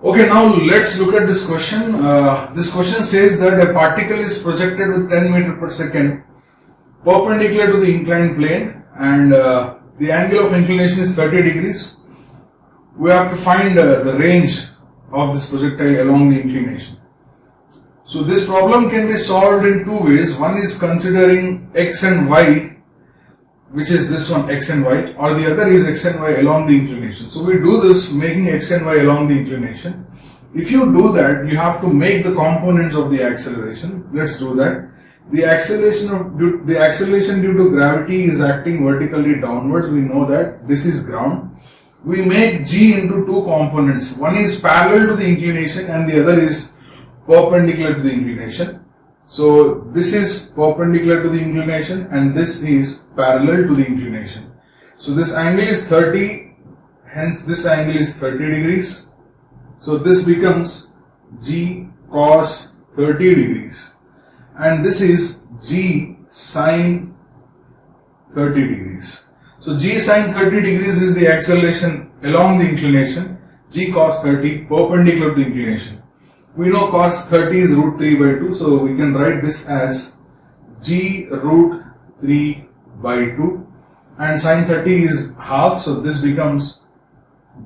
Okay, now let's look at this question. This question says that a particle is projected with 10 meter per second perpendicular to the inclined plane, and the angle of inclination is 30 degrees. We have to find the range of this projectile along the inclination. So this problem can be solved in two ways. One is considering x and y, which is this one, x and y, or the other is x and y along the inclination. So we do this making x and y along the inclination. If you do that, you have to make the components of the acceleration. Let's do that. The acceleration due to gravity is acting vertically downwards. We know that this is ground. We make g into two components. One is parallel to the inclination and the other is perpendicular to the inclination. So this is perpendicular to the inclination and this is parallel to the inclination. So this angle is 30, hence this angle is 30 degrees. So this becomes g cos 30 degrees and this is g sin 30 degrees. So g sin 30 degrees is the acceleration along the inclination, g cos 30 perpendicular to the inclination. We know cos 30 is root 3 by 2, so we can write this as g root 3 by 2, and sin 30 is half, so this becomes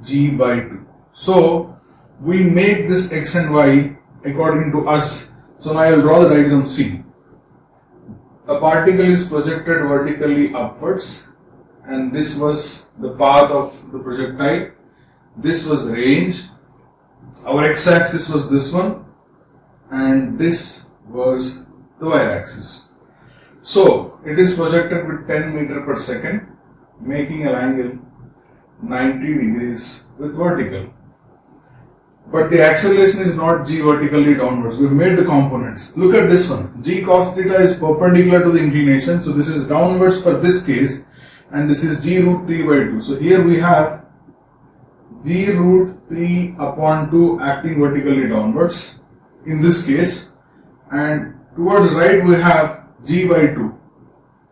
g by 2. So we make this x and y according to us. So now I will draw the diagram. C. A particle is projected vertically upwards, and this was the path of the projectile. This was range. Our x-axis was this one and this was the y-axis. So it is projected with 10 meter per second, making an angle 90 degrees with vertical. But the acceleration is not g vertically downwards. We've made the components. Look at this one. G cos theta is perpendicular to the inclination. So this is downwards for this case and this is g root 3 by 2. So here we have g root 3 upon 2 acting vertically downwards in this case, and towards right we have g by 2.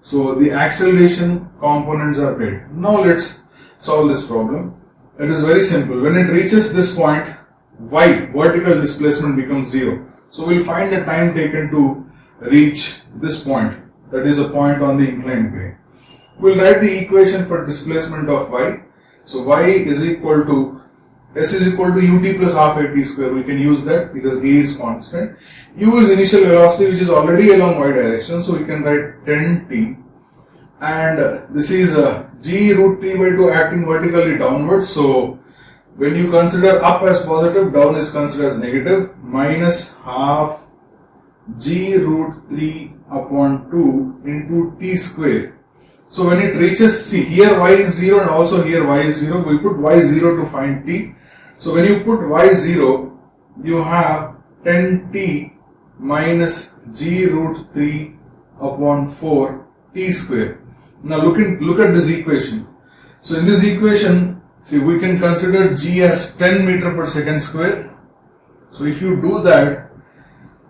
So the acceleration components are dead. Now let's solve this problem. It is very simple. When it reaches this point, y, vertical displacement, becomes 0. So we'll find the time taken to reach this point, that is a point on the inclined plane. We'll write the equation for displacement of y. So y is equal to, s is equal to ut plus half a t square. We can use that because a is constant. U is initial velocity, which is already along y direction. So we can write 10t. And this is g root 3 by 2 acting vertically downwards. So when you consider up as positive, down is considered as negative. Minus half g root 3 upon 2 into t square. So when it reaches, see here y is 0 and also here y is 0, we put y 0 to find t. So when you put y 0, you have 10t minus g root 3 upon 4 t square. Now look at this equation. So in this equation, see, we can consider g as 10 meter per second square. So if you do that,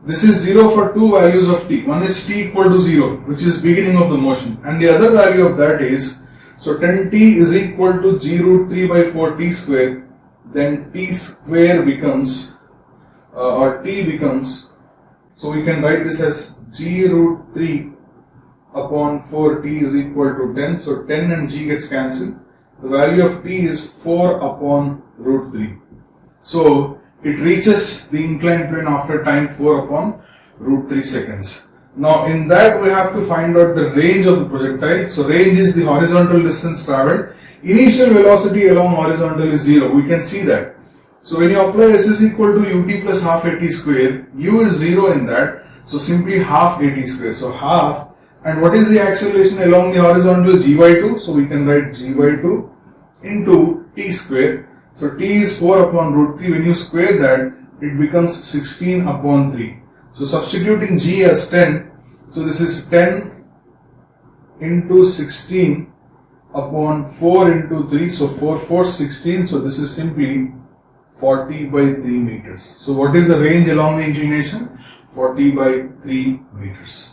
this is 0 for two values of t. One is t equal to 0, which is beginning of the motion, and the other value of that is, so 10t is equal to g root 3 by 4 t square, then t square becomes, or t becomes, so we can write this as g root 3 upon 4t is equal to 10, so 10 and g gets cancelled. The value of t is 4 upon root 3. So it reaches the inclined plane after time 4 upon root 3 seconds. Now in that we have to find out the range of the projectile. So range is the horizontal distance travelled. Initial velocity along horizontal is 0. We can see that. So when you apply s is equal to ut plus half at square, u is 0 in that. So simply half at square. So half, and what is the acceleration along the horizontal? G by 2. So we can write g by 2 into t square. So t is 4 upon root 3. When you square that, it becomes 16 upon 3. So substituting g as 10, so this is 10 into 16 upon 4 into 3. So 4 4 16. So this is simply 40 by 3 meters. So what is the range along the inclination? 40 by 3 meters.